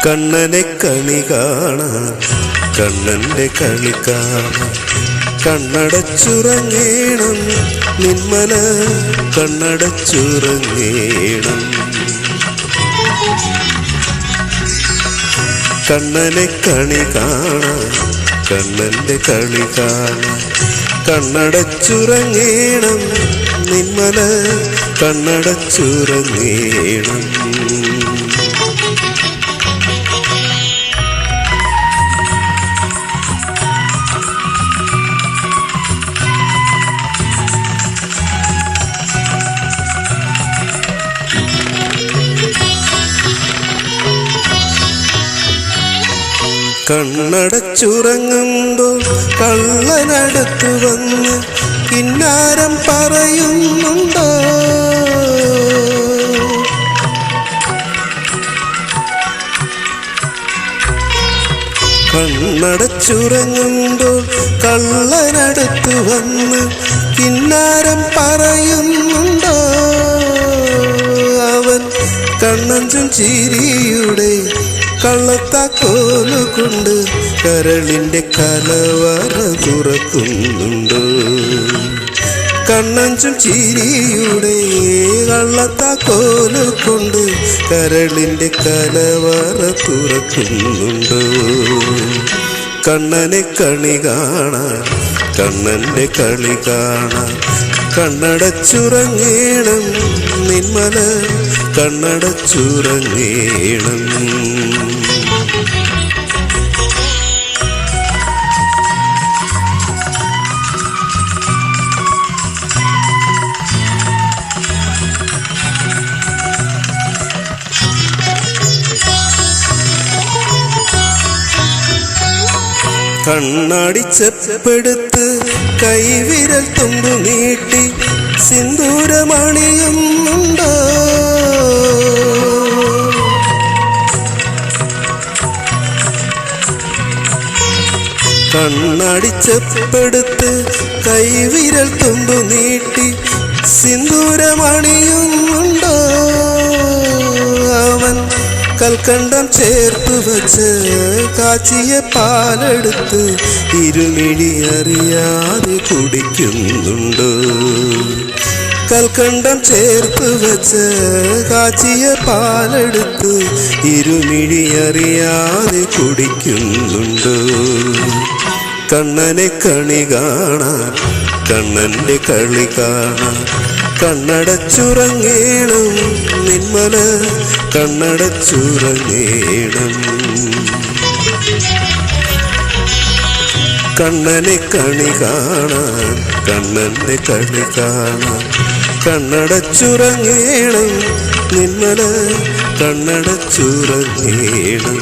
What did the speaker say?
കണ്ണനെ കണി കാണാൻ കണ്ണന്റെ കളി കാണാൻ കണ്ണടച്ചുറങ്ങേണം നിന്മല കണ്ണടച്ചുറങ്ങേണം. കണ്ണനെ കണി കാണാൻ കണ്ണന്റെ കളി കാണാൻ കണ്ണടച്ചുറങ്ങേണം നിന്മല കണ്ണടച്ചുറങ്ങേണം. കണ്ണടച്ചുറങ്ങുമ്പോൾ കള്ളനടുത്തു വന്ന് കിന്നാരം പറയുന്നുണ്ടോ? കണ്ണടച്ചുറങ്ങുമ്പോൾ കള്ളനടുത്തു വന്ന് കിന്നാരം പറയുന്നുണ്ടോ? അവൻ കണ്ണഞ്ചും ചിരിയുടെ കള്ളത്താക്കോലുകൊണ്ട് കരളിന്റെ കലവറ തുറക്കുന്നുണ്ടോ? കണ്ണഞ്ചും ചിരിയുടെ കള്ളത്താക്കോലുകൊണ്ട് കരളിന്റെ കലവറ തുറക്കുന്നുണ്ടോ? കണ്ണനെ കണി കാണാൻ കണ്ണന്റെ കളി കാണാൻ കണ്ണടച്ചുറങ്ങേണം നിന്മല കണ്ണടച്ചുറങ്ങേണം. കണ്ണാടിച്ചപ്പെടുത്ത് കൈവിരൽ തുമ്പു നീട്ടി സിന്ദൂരമണിയുന്നുണ്ടോ? കണ്ണാടിച്ചപ്പെടുത്ത് കൈവിരൽ തുമ്പു നീട്ടി സിന്ദൂരമണിയുന്നുണ്ടോ? അവൻ കൽക്കണ്ടം ചേർത്തു വച്ച് കാച്ചിയ പാലെടുത്ത് ഇരുമിഴി അറിയാതെ കുടിക്കുന്നുണ്ടോ? കൽക്കണ്ടം ചേർത്തു വച്ച് കാച്ചിയ പാലെടുത്ത് ഇരുമിഴി അറിയാതെ കുടിക്കുന്നുണ്ടോ? കണ്ണനെ കണി കാണാൻ കണ്ണന്റെ കളി കാണാൻ കണ്ണടച്ചുറങ്ങേണം നിന്മല കണ്ണടച്ചുറങ്ങേണം. കണ്ണനെ കണി കാണാൻ കണ്ണന്റെ കളി കാണാൻ കണ്ണടച്ചുറങ്ങേണം നിന്മല കണ്ണടച്ചുറങ്ങേണം.